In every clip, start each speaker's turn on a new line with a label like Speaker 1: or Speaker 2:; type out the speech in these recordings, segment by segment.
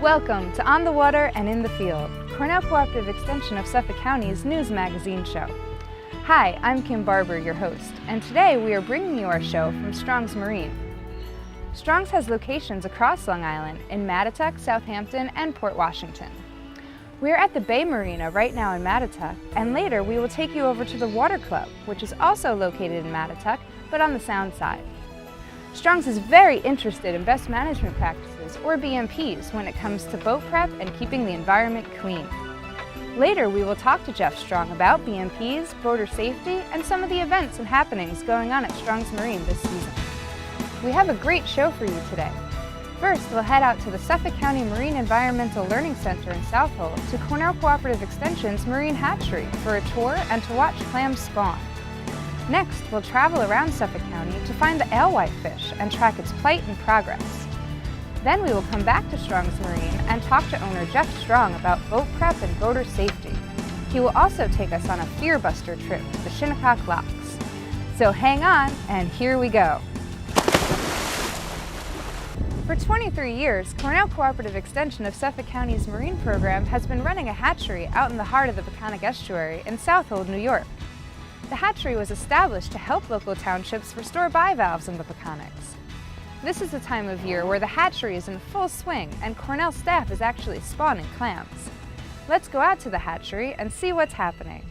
Speaker 1: Welcome to On the Water and in the Field, Cornell Cooperative Extension of Suffolk County's news magazine show. Hi, I'm Kim Barber, your host, and today we are bringing you our show from Strong's Marine. Strong's has locations across Long Island in Mattituck, Southampton, and Port Washington. We are at the Bay Marina right now in Mattituck, and later we will take you over to the Water Club, which is also located in Mattituck, but on the Sound side. Strong's is very interested in best management practices, or BMPs, when it comes to boat prep and keeping the environment clean. Later, we will talk to Jeff Strong about BMPs, boater safety, and some of the events and happenings going on at Strong's Marine this season. We have a great show for you today. First, we'll head out to the Suffolk County Marine Environmental Learning Center in Southold to Cornell Cooperative Extension's Marine Hatchery for a tour and to watch clams spawn. Next, we'll travel around Suffolk County to find the alewife fish and track its plight and progress. Then we will come back to Strong's Marine and talk to owner Jeff Strong about boat prep and boater safety. He will also take us on a fear buster trip to the Shinnecock Locks. So hang on, and here we go. For 23 years, Cornell Cooperative Extension of Suffolk County's Marine program has been running a hatchery out in the heart of the Peconic Estuary in Southold, New York. The hatchery was established to help local townships restore bivalves in the Peconics. This is the time of year where the hatchery is in full swing and Cornell staff is actually spawning clams. Let's go out to the hatchery and see what's happening.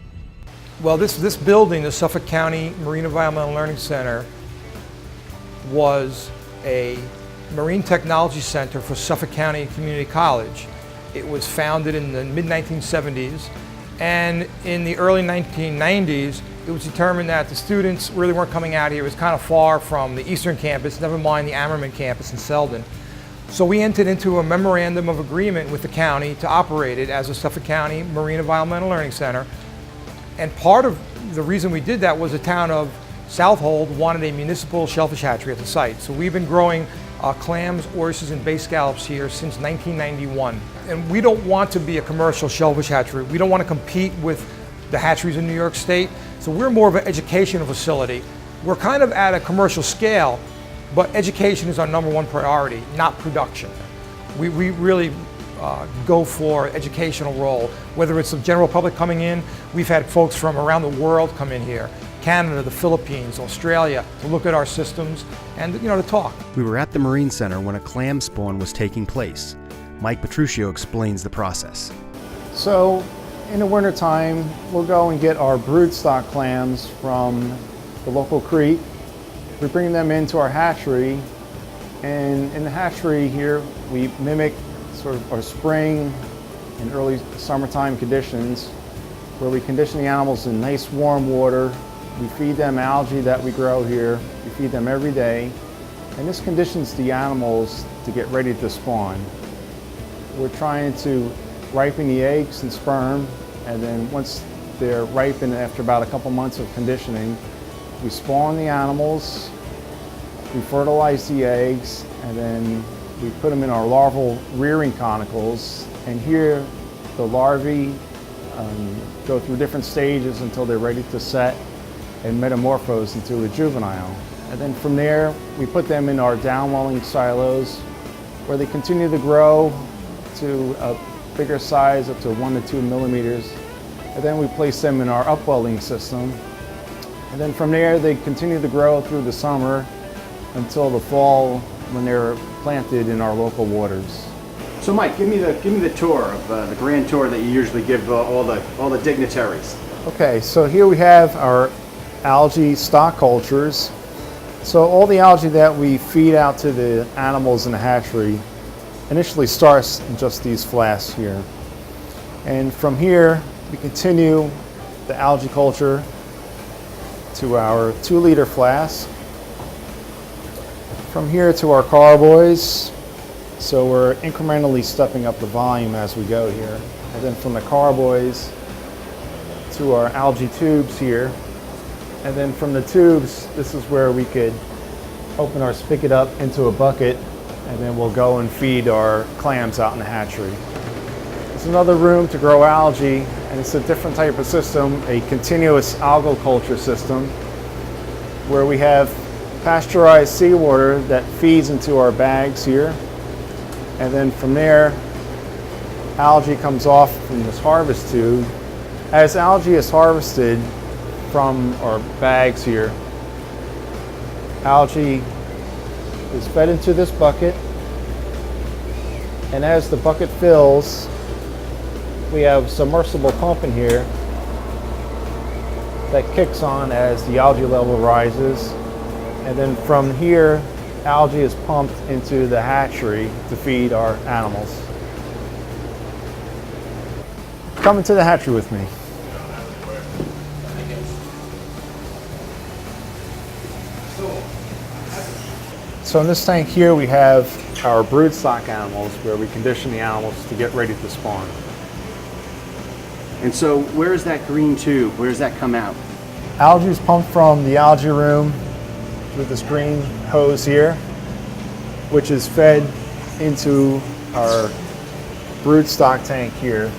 Speaker 2: Well, this building, the Suffolk County Marine Environmental Learning Center, was a marine technology center for Suffolk County Community College. It was founded in the mid-1970s, and in the early 1990s, it was determined that the students really weren't coming out here. It was kind of far from the eastern campus, never mind the Ammerman campus in Selden. So we entered into a memorandum of agreement with the county to operate it as a Suffolk County Marine Environmental Learning Center. And part of the reason we did that was the town of Southold wanted a municipal shellfish hatchery at the site. So we've been growing clams, oysters, and bay scallops here since 1991. And we don't want to be a commercial shellfish hatchery. We don't want to compete with the hatcheries in New York State. So we're more of an educational facility. We're kind of at a commercial scale, but education is our #1 priority, not production. We really go for educational role, whether it's the general public coming in. We've had folks from around the world come in here, Canada, the Philippines, Australia, to look at our systems and to talk.
Speaker 3: We were at the Marine Center when a clam spawn was taking place. Mike Petruccio explains the process.
Speaker 4: So in the wintertime, we'll go and get our broodstock clams from the local creek. We bring them into our hatchery, and in the hatchery here, we mimic sort of our spring and early summertime conditions, where we condition the animals in nice warm water. We feed them algae that we grow here. We feed them every day, and this conditions the animals to get ready to spawn. We're trying to ripen the eggs and sperm, and then once they're ripened after about a couple months of conditioning, we spawn the animals, we fertilize the eggs, and then we put them in our larval rearing conicles, and here the larvae go through different stages until they're ready to set and metamorphose into a juvenile. And then from there, we put them in our downwelling silos where they continue to grow to a bigger size, up to 1 to 2 millimeters. And then we place them in our upwelling system. And then from there, they continue to grow through the summer until the fall when they're planted in our local waters.
Speaker 5: So Mike, give me the tour of the grand tour that you usually give all the dignitaries.
Speaker 4: Okay, so here we have our algae stock cultures. So all the algae that we feed out to the animals in the hatchery initially starts in just these flasks here. And from here, we continue the algae culture to our 2-liter flask. From here to our carboys. So we're incrementally stepping up the volume as we go here. And then from the carboys to our algae tubes here. And then from the tubes, this is where we could open our spigot up into a bucket, and then we'll go and feed our clams out in the hatchery. There's another room to grow algae, and it's a different type of system, a continuous algal culture system, where we have pasteurized seawater that feeds into our bags here. And then from there, algae comes off from this harvest tube. As algae is harvested from our bags here, algae is fed into this bucket, and as the bucket fills, we have a submersible pump in here that kicks on as the algae level rises, and then from here algae is pumped into the hatchery to feed our animals. Come into the hatchery with me. So in this tank here we have our broodstock animals where we condition the animals to get ready to spawn.
Speaker 5: And so where is that green tube? Where does that come out?
Speaker 4: Algae is pumped from the algae room through this green hose here, which is fed into our broodstock tank here.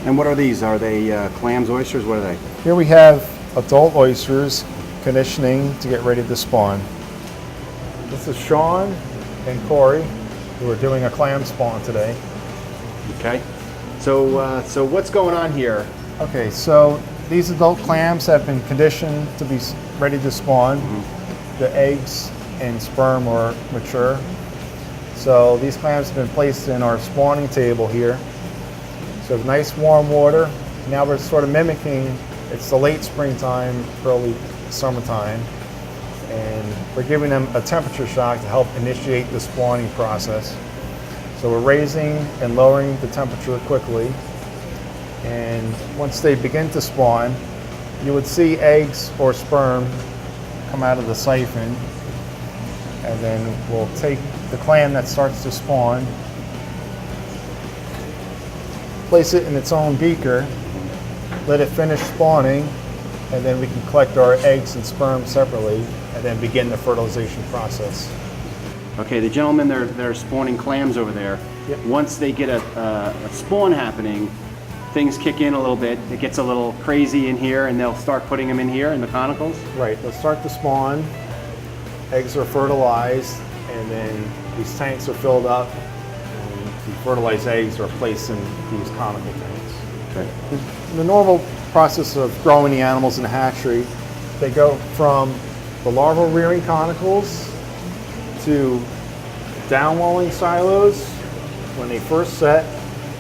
Speaker 5: And what are these? Are they clams, oysters? What are they?
Speaker 4: Here we have adult oysters conditioning to get ready to spawn. This is Sean and Corey, who are doing a clam spawn today.
Speaker 5: Okay. So what's going on here?
Speaker 4: Okay, so these adult clams have been conditioned to be ready to spawn. The eggs and sperm are mature. So these clams have been placed in our spawning table here. So nice warm water. Now we're sort of mimicking, it's the late springtime, early summertime. And we're giving them a temperature shock to help initiate the spawning process. So we're raising and lowering the temperature quickly. And once they begin to spawn, you would see eggs or sperm come out of the siphon. And then we'll take the clam that starts to spawn, place it in its own beaker, let it finish spawning, and then we can collect our eggs and sperm separately and then begin the fertilization process.
Speaker 5: Okay, the gentlemen, they're spawning clams over there.
Speaker 4: Yep.
Speaker 5: Once they get a spawn happening, things kick in a little bit. It gets a little crazy in here, and they'll start putting them in here in the conicals.
Speaker 4: Right, they'll start to spawn, eggs are fertilized, and then these tanks are filled up, and the fertilized eggs are placed in these conical tanks.
Speaker 5: Okay.
Speaker 4: The normal process of growing the animals in a hatchery, they go from the larval rearing conicals to downwelling silos when they first set,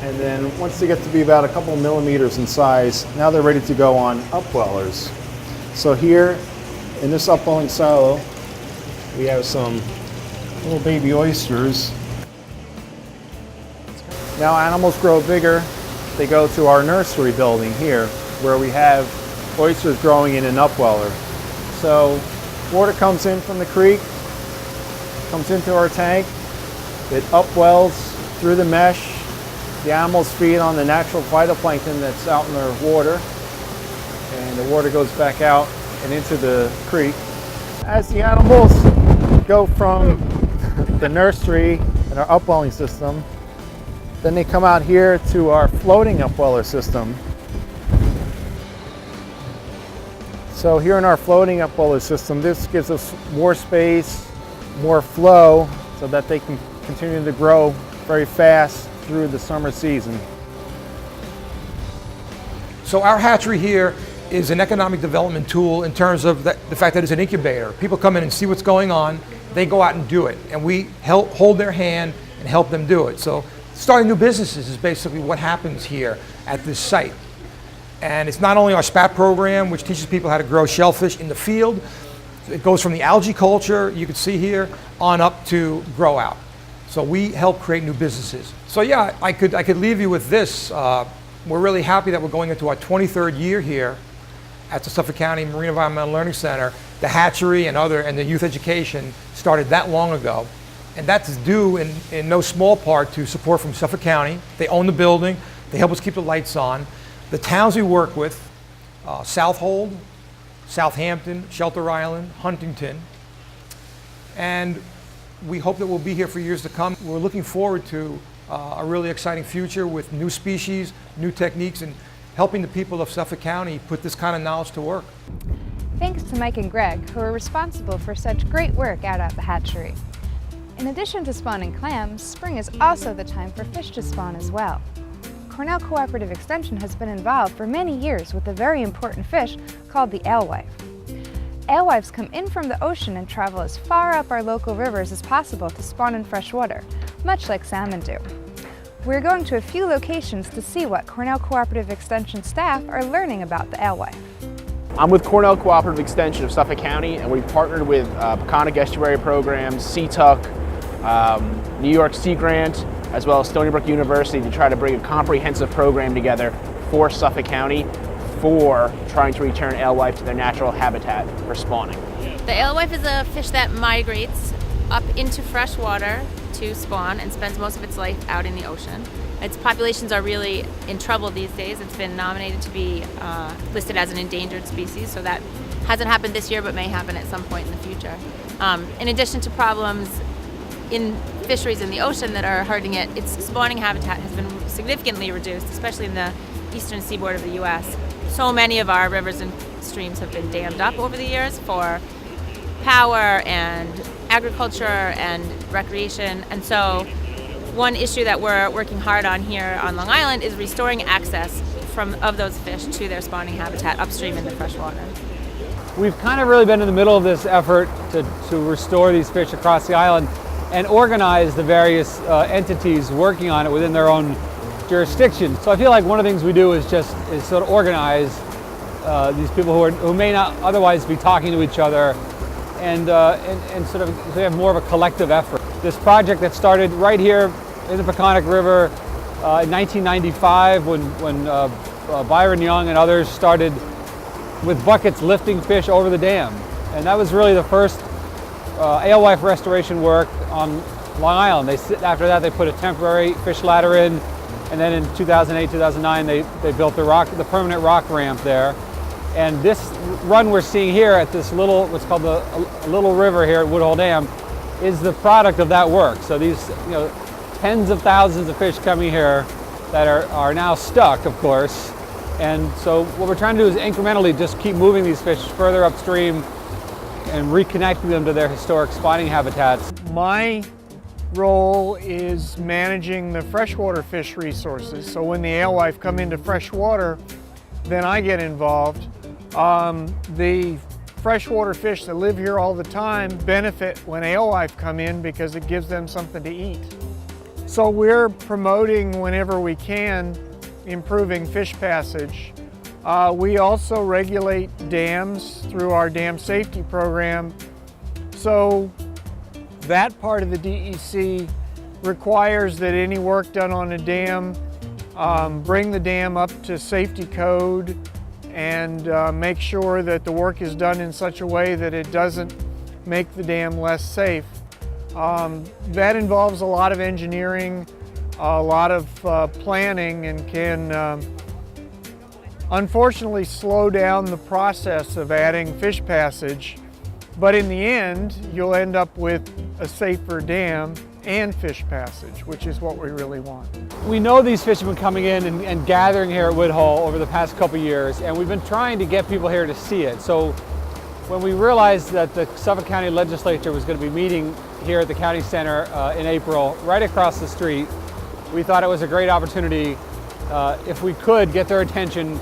Speaker 4: and then once they get to be about a couple millimeters in size, now they're ready to go on upwellers. So here in this upwelling silo, we have some little baby oysters. Now animals grow bigger, they go to our nursery building here, where we have oysters growing in an upweller. So water comes in from the creek, comes into our tank, it upwells through the mesh. The animals feed on the natural phytoplankton that's out in their water, and the water goes back out and into the creek. As the animals go from the nursery and our upwelling system, then they come out here to our floating upweller system. So here in our floating upweller system, this gives us more space, more flow, so that they can continue to grow very fast through the summer season.
Speaker 2: So our hatchery here is an economic development tool in terms of the fact that it's an incubator. People come in and see what's going on, they go out and do it, and we help hold their hand and help them do it. So starting new businesses is basically what happens here at this site. And it's not only our SPAT program, which teaches people how to grow shellfish in the field. It goes from the algae culture, you can see here, on up to grow out. So we help create new businesses. So yeah, I could leave you with this. We're really happy that we're going into our 23rd year here at the Suffolk County Marine Environmental Learning Center. The hatchery and the youth education started that long ago. And that's due in no small part to support from Suffolk County. They own the building, they help us keep the lights on. The towns we work with, Southold, Southampton, Shelter Island, Huntington, and we hope that we'll be here for years to come. We're looking forward to a really exciting future with new species, new techniques, and helping the people of Suffolk County put this kind of knowledge to work.
Speaker 1: Thanks to Mike and Greg, who are responsible for such great work out at the hatchery. In addition to spawning clams, spring is also the time for fish to spawn as well. Cornell Cooperative Extension has been involved for many years with a very important fish called the alewife. Alewives come in from the ocean and travel as far up our local rivers as possible to spawn in fresh water, much like salmon do. We're going to a few locations to see what Cornell Cooperative Extension staff are learning about the alewife.
Speaker 6: I'm with Cornell Cooperative Extension of Suffolk County, and we've partnered with Peconic Estuary Programs, Mattituck, New York Sea Grant, as well as Stony Brook University to try to bring a comprehensive program together for Suffolk County for trying to return alewife to their natural habitat for spawning.
Speaker 7: The alewife is a fish that migrates up into fresh water to spawn and spends most of its life out in the ocean. Its populations are really in trouble these days. It's been nominated to be listed as an endangered species, so that hasn't happened this year but may happen at some point in the future. In addition to problems in fisheries in the ocean that are hurting it, its spawning habitat has been significantly reduced, especially in the eastern seaboard of the U.S. So many of our rivers and streams have been dammed up over the years for power and agriculture and recreation, and so one issue that we're working hard on here on Long Island is restoring access of those fish to their spawning habitat upstream in the freshwater.
Speaker 8: We've kind of really been in the middle of this effort to restore these fish across the island and organize the various entities working on it within their own jurisdiction. So I feel like one of the things we do is sort of organize these people who may not otherwise be talking to each other, and sort of so we have more of a collective effort. This project that started right here in the Peconic River in 1995 when Byron Young and others started with buckets lifting fish over the dam. And that was really the first alewife restoration work on Long Island. After that they put a temporary fish ladder in, and then in 2008, 2009 they built the permanent rock ramp there. And this run we're seeing here at this little, what's called a little river here at Woodhull Dam, is the product of that work. So these, tens of thousands of fish coming here that are now stuck, of course. And so what we're trying to do is incrementally just keep moving these fish further upstream and reconnecting them to their historic spawning habitats.
Speaker 4: My role is managing the freshwater fish resources. So when the alewife come into freshwater, then I get involved. The freshwater fish that live here all the time benefit when alewife come in because it gives them something to eat. So we're promoting whenever we can improving fish passage. We also regulate dams through our dam safety program. So that part of the DEC requires that any work done on a dam bring the dam up to safety code and make sure that the work is done in such a way that it doesn't make the dam less safe. That involves a lot of engineering, a lot of planning, and can unfortunately slow down the process of adding fish passage. But in the end, you'll end up with a safer dam and fish passage, which is what we really want.
Speaker 8: We know these fish have been coming in and gathering here at Woodhull over the past couple years, and we've been trying to get people here to see it. So when we realized that the Suffolk County Legislature was going to be meeting here at the County Center in April, right across the street, we thought it was a great opportunity, if we could get their attention,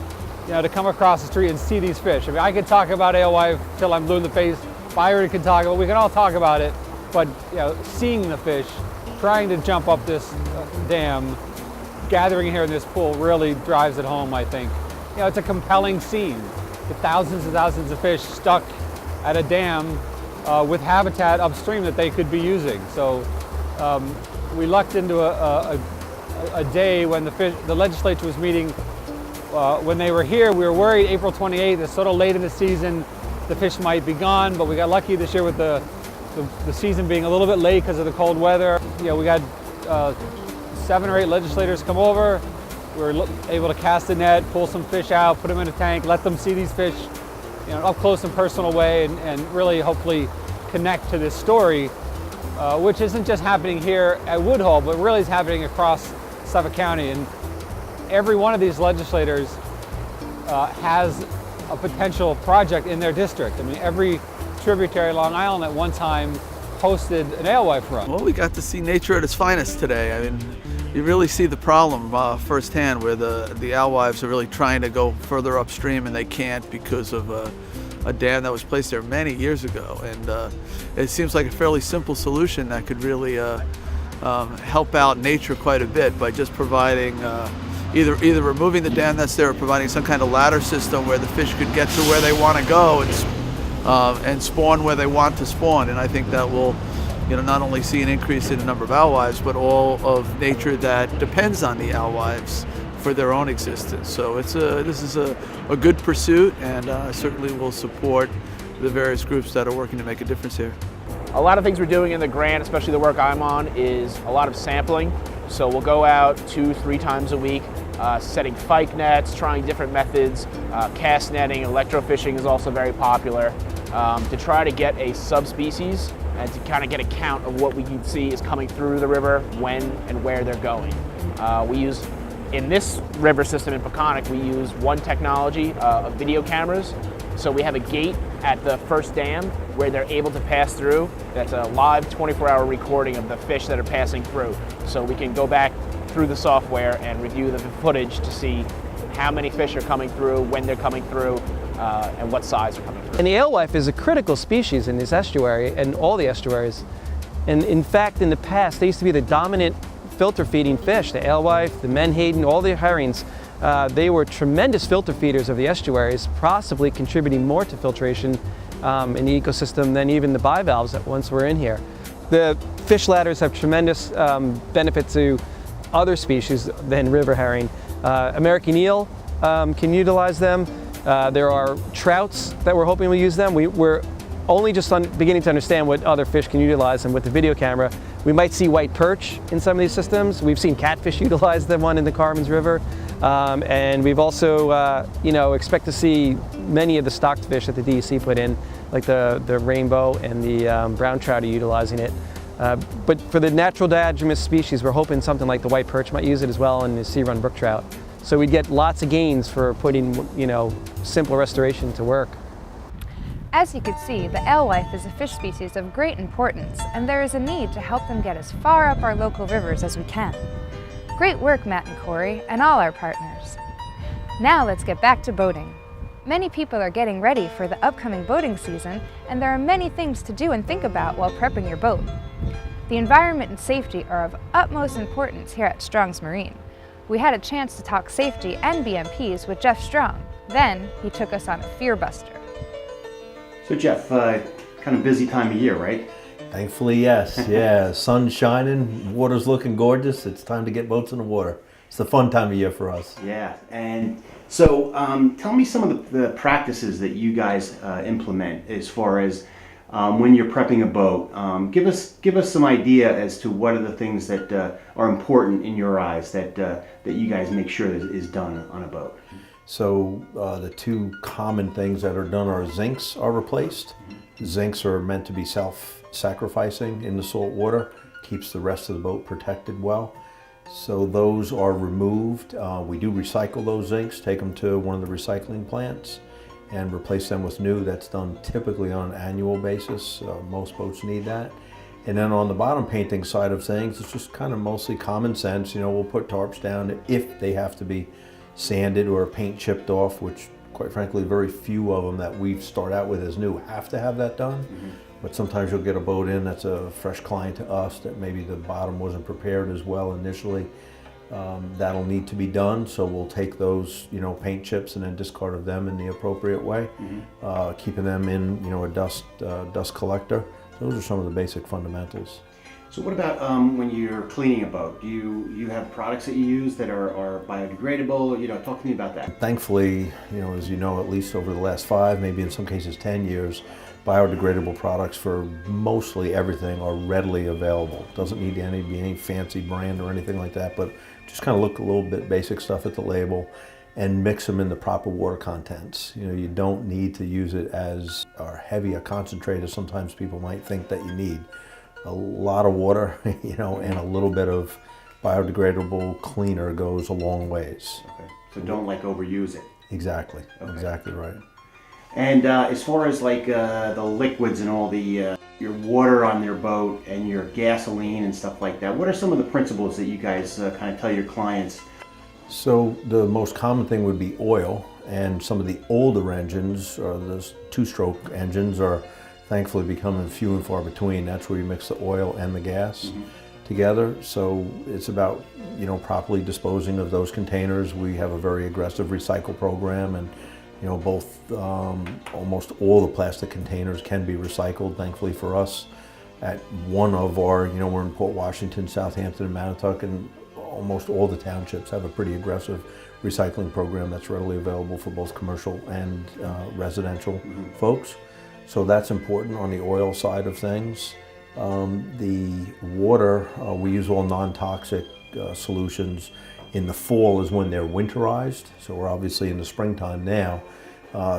Speaker 8: to come across the street and see these fish. I mean, I could talk about alewife till I'm blue in the face. Byron could talk about it. We can all talk about it. But seeing the fish, trying to jump up this dam, gathering here in this pool really drives it home, I think. It's a compelling scene. With thousands and thousands of fish stuck at a dam with habitat upstream that they could be using. So we lucked into a day when the legislature was meeting. When they were here, we were worried April 28th, it's sort of late in the season, the fish might be gone, but we got lucky this year with the season being a little bit late because of the cold weather. We got 7 or 8 legislators come over. We were able to cast a net, pull some fish out, put them in a tank, let them see these fish up close and personal way, and really hopefully connect to this story, which isn't just happening here at Woodhull, but really is happening across Suffolk County. And every one of these legislators has a potential project in their district. I mean, every tributary Long Island at one time hosted an alewife run.
Speaker 9: Well, we got to see nature at its finest today. I mean, you really see the problem firsthand, where the alewives are really trying to go further upstream and they can't because of a dam that was placed there many years ago. And it seems like a fairly simple solution that could really help out nature quite a bit by just providing either removing the dam that's there or providing some kind of ladder system where the fish could get to where they want to go and spawn where they want to spawn. And I think that will, not only see an increase in the number of alewives, but all of nature that depends on the alewives for their own existence. So this is a good pursuit, and certainly will support the various groups that are working to make a difference here.
Speaker 6: A lot of things we're doing in the grant, especially the work I'm on, is a lot of sampling. So we'll go out 2-3 times a week, setting pike nets, trying different methods. Cast netting, electrofishing is also very popular, to try to get a subspecies and to kind of get a count of what we can see is coming through the river, when and where they're going. In this river system in Peconic, we use one technology of video cameras. So we have a gate at the first dam where they're able to pass through. That's a live 24-hour recording of the fish that are passing through. So we can go back through the software and review the footage to see how many fish are coming through, when they're coming through, and what size are coming through.
Speaker 10: And the alewife is a critical species in this estuary and all the estuaries. And in fact, in the past, they used to be the dominant filter feeding fish. The alewife, the menhaden, all the herrings, they were tremendous filter feeders of the estuaries, possibly contributing more to filtration in the ecosystem than even the bivalves that once were in here. The fish ladders have tremendous benefit to other species than river herring. American eel can utilize them. There are trouts that we're hoping will use them. We're only just beginning to understand what other fish can utilize them with the video camera. We might see white perch in some of these systems. We've seen catfish utilize the one in the Carmen's River. And we've also, expect to see many of the stocked fish that the DEC put in, like the rainbow and the brown trout are utilizing it. But for the natural diagenous species, we're hoping something like the white perch might use it as well, and the sea-run brook trout. So we'd get lots of gains for putting, simple restoration to work.
Speaker 1: As you can see, the alewife is a fish species of great importance, and there is a need to help them get as far up our local rivers as we can. Great work, Matt and Corey, and all our partners. Now let's get back to boating. Many people are getting ready for the upcoming boating season, and there are many things to do and think about while prepping your boat. The environment and safety are of utmost importance here at Strong's Marine. We had a chance to talk safety and BMPs with Jeff Strong. Then he took us on a fear buster.
Speaker 5: So Jeff, kind of busy time of year, right?
Speaker 11: Thankfully, yes. Yeah, sun's shining, water's looking gorgeous. It's time to get boats in the water. It's the fun time of year for us.
Speaker 5: Yeah, and so tell me some of the practices that you guys implement as far as when you're prepping a boat. Give us some idea as to what are the things that are important in your eyes that you guys make sure that is done on a boat.
Speaker 11: So the two common things that are done are zincs are replaced. Zincs are meant to be self-sacrificing in the salt water, keeps the rest of the boat protected well. So those are removed. We do recycle those zincs, take them to one of the recycling plants and replace them with new. That's done typically on an annual basis. Most boats need that. And then on the bottom painting side of things, it's just kind of mostly common sense. We'll put tarps down if they have to be sanded or paint chipped off, which quite frankly very few of them that we start out with as new have to have that done. But sometimes you'll get a boat in that's a fresh client to us that maybe the bottom wasn't prepared as well initially. That'll need to be done, so we'll take those paint chips and then discard of them in the appropriate way, keeping them in a dust collector. Those are some of the basic fundamentals.
Speaker 5: So what about when you're cleaning a boat? Do you have products that you use that are biodegradable? Talk to me about that.
Speaker 11: Thankfully, as you know, at least over the last 5, maybe in some cases 10 years, biodegradable products for mostly everything are readily available. Doesn't need to be any fancy brand or anything like that, but just kind of look a little bit basic stuff at the label and mix them in the proper water contents. You don't need to use it as heavy a concentrate as sometimes people might think that you need. A lot of water, and a little bit of biodegradable cleaner goes a long ways.
Speaker 5: Okay. So don't overuse it.
Speaker 11: Exactly.
Speaker 5: Okay.
Speaker 11: Exactly right.
Speaker 5: And as far as like the liquids and all the your water on their boat and your gasoline and stuff like that, what are some of the principles that you guys kind of tell your clients?
Speaker 11: So the most common thing would be oil, and some of the older engines, or the two-stroke engines, are thankfully becoming few and far between. That's where you mix the oil and the gas together. So it's about, you know, properly disposing of those containers. We have a very aggressive recycle program, and you know, both almost all the plastic containers can be recycled, thankfully for us. At one of our, you know, we're in Port Washington, Southampton, and Mattituck, and almost all the townships have a pretty aggressive recycling program that's readily available for both commercial and residential folks. So that's important on the oil side of things. The water, we use all non-toxic solutions. In the fall is when they're winterized, so we're obviously in the springtime now.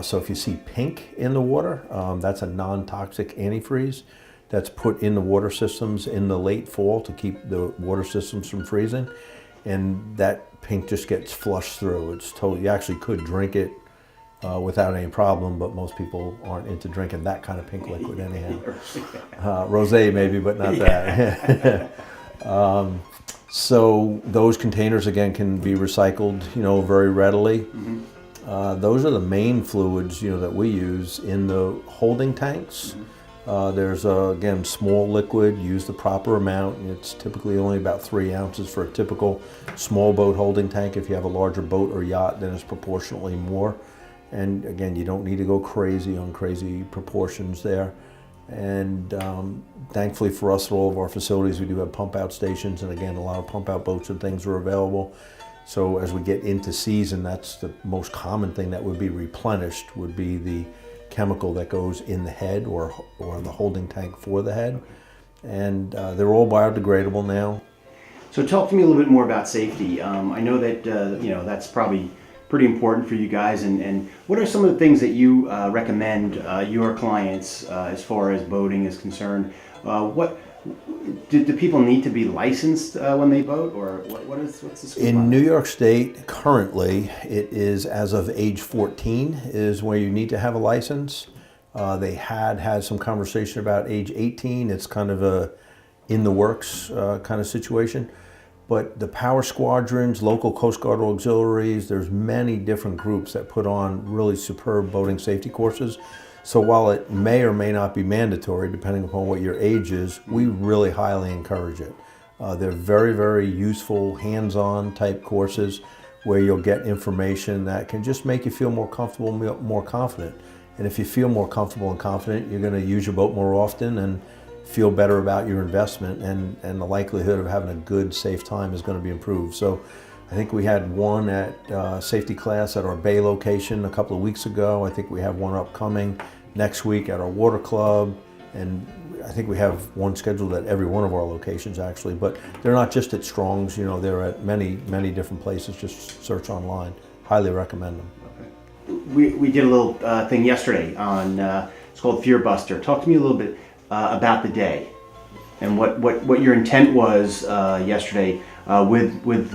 Speaker 11: So if you see pink in the water, that's a non-toxic antifreeze that's put in the water systems in the late fall to keep the water systems from freezing. And that pink just gets flushed through. It's totally, you actually could drink it without any problem, but most people aren't into drinking that kind of pink liquid anyhow. Rosé maybe, but not that. So those containers again can be recycled, you know, very readily. Those are the main fluids, you know, that we use in the holding tanks. There's again, small liquid, use the proper amount. It's typically only about 3 ounces for a typical small boat holding tank. If you have a larger boat or yacht, then it's proportionately more. And again, you don't need to go crazy on crazy proportions there. And thankfully for us, at all of our facilities, we do have pump out stations. And again, a lot of pump out boats and things are available. So as we get into season, that's the most common thing that would be replenished, would be the chemical that goes in the head or the holding tank for the head. And they're all biodegradable now.
Speaker 5: So talk to me a little bit more about safety. I know that you know, that's probably pretty important for you guys, and what are some of the things that you recommend your clients as far as boating is concerned? What do people need to be licensed when they boat, or what's the scoop
Speaker 11: In
Speaker 5: on
Speaker 11: New
Speaker 5: that?
Speaker 11: York State, currently, it is as of age 14 is where you need to have a license. They had some conversation about age 18. It's kind of a in the works kind of situation. But the power squadrons, local Coast Guard auxiliaries, there's many different groups that put on really superb boating safety courses. So while it may or may not be mandatory, depending upon what your age is, we really highly encourage it. They're very, very useful, hands-on type courses where you'll get information that can just make you feel more comfortable, more confident. And if you feel more comfortable and confident, you're going to use your boat more often and feel better about your investment, and the likelihood of having a good, safe time is going to be improved. So I think we had one at safety class at our Bay location a couple of weeks ago. I think we have one upcoming next week at our water club, and I think we have one scheduled at every one of our locations actually, but they're not just at Strong's, you know, they're at many, many different places. Just search online. Highly recommend them.
Speaker 5: Okay. We did a little thing yesterday on, it's called Fear Buster. Talk to me a little bit about the day and what your intent was yesterday with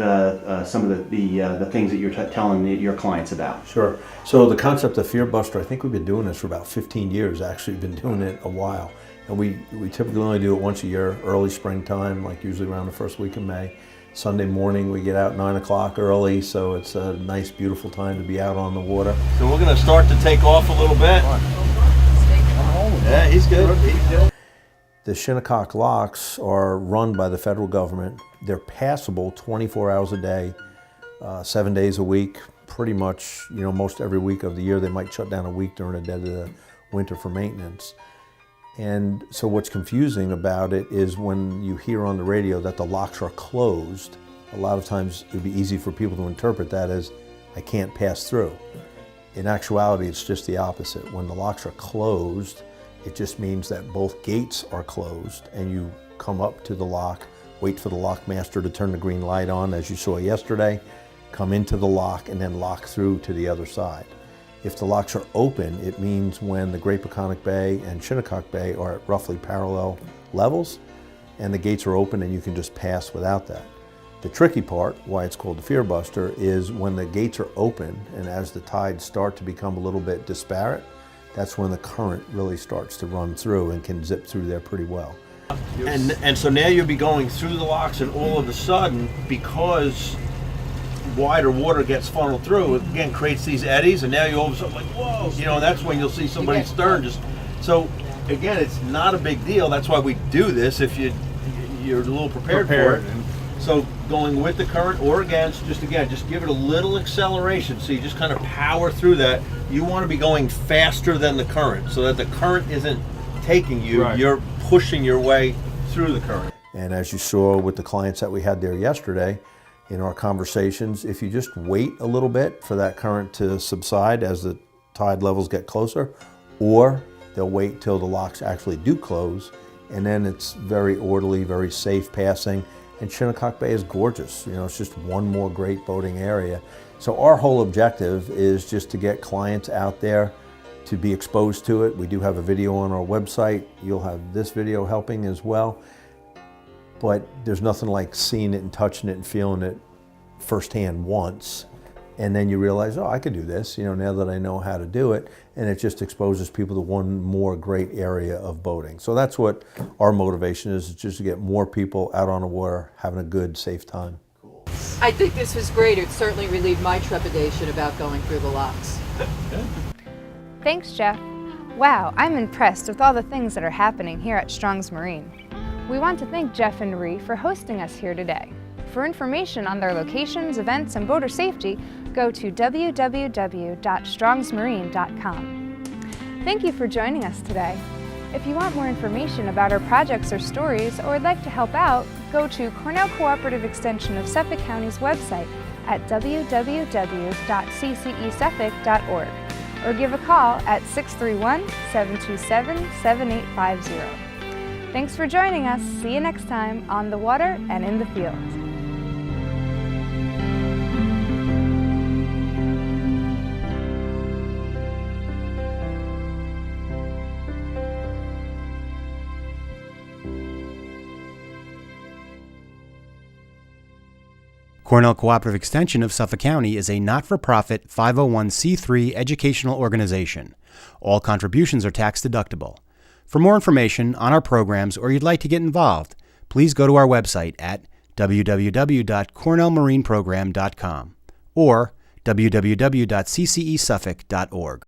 Speaker 5: some of the things that you're telling your clients about.
Speaker 11: Sure. So the concept of Fear Buster, I think we've been doing this for about 15 years. Actually, we've been doing it a while, and we typically only do it once a year, early springtime, like usually around the first week of May. Sunday morning we get out 9 o'clock early, so it's a nice, beautiful time to be out on the water.
Speaker 12: So we're going to start to take off a little bit. Yeah, he's good.
Speaker 11: The Shinnecock locks are run by the federal government. They're passable 24 hours a day, 7 days a week, pretty much, you know, most every week of the year. They might shut down a week during the dead of the winter for maintenance. And so what's confusing about it is when you hear on the radio that the locks are closed, a lot of times it would be easy for people to interpret that as, I can't pass through. In actuality, it's just the opposite. When the locks are closed, it just means that both gates are closed and you come up to the lock, wait for the lock master to turn the green light on as you saw yesterday, come into the lock and then lock through to the other side. If the locks are open, it means when the Great Peconic Bay and Shinnecock Bay are at roughly parallel levels and the gates are open and you can just pass without that. The tricky part, why it's called the Fear Buster, is when the gates are open and as the tides start to become a little bit disparate, that's when the current really starts to run through and can zip through there pretty well.
Speaker 12: And so now you'll be going through the locks, and all of a sudden, because wider water gets funneled through, it again creates these eddies, and now you're all of a sudden like, whoa, you know, and that's when you'll see somebody's stern just, so again, it's not a big deal. That's why we do this, if you're a little prepared for it. So going with the current or against, just give it a little acceleration, so you just kind of power through that. You want to be going faster than the current, so that the current isn't taking you, you're pushing your way through the current.
Speaker 11: And as you saw with the clients that we had there yesterday, in our conversations, if you just wait a little bit for that current to subside as the tide levels get closer, or they'll wait till the locks actually do close, and then it's very orderly, very safe passing. And Shinnecock Bay is gorgeous. You know, it's just one more great boating area. So our whole objective is just to get clients out there to be exposed to it. We do have a video on our website. You'll have this video helping as well. But there's nothing like seeing it and touching it and feeling it firsthand once. And then you realize, oh, I could do this, you know, now that I know how to do it. And it just exposes people to one more great area of boating. So that's what our motivation is just to get more people out on the water, having a good, safe time.
Speaker 13: I think this was great. It certainly relieved my trepidation about going through the locks.
Speaker 1: Thanks, Jeff. Wow, I'm impressed with all the things that are happening here at Strong's Marine. We want to thank Jeff and Ree for hosting us here today. For information on their locations, events, and boater safety, go to www.strongsmarine.com. Thank you for joining us today. If you want more information about our projects or stories, or would like to help out, go to Cornell Cooperative Extension of Suffolk County's website at www.ccesuffolk.org, or give a call at 631-727-7850. Thanks for joining us. See you next time on the water and in the field.
Speaker 3: Cornell Cooperative Extension of Suffolk County is a not-for-profit 501c3 educational organization. All contributions are tax deductible. For more information on our programs or you'd like to get involved, please go to our website at www.cornellmarineprogram.com or www.ccesuffolk.org.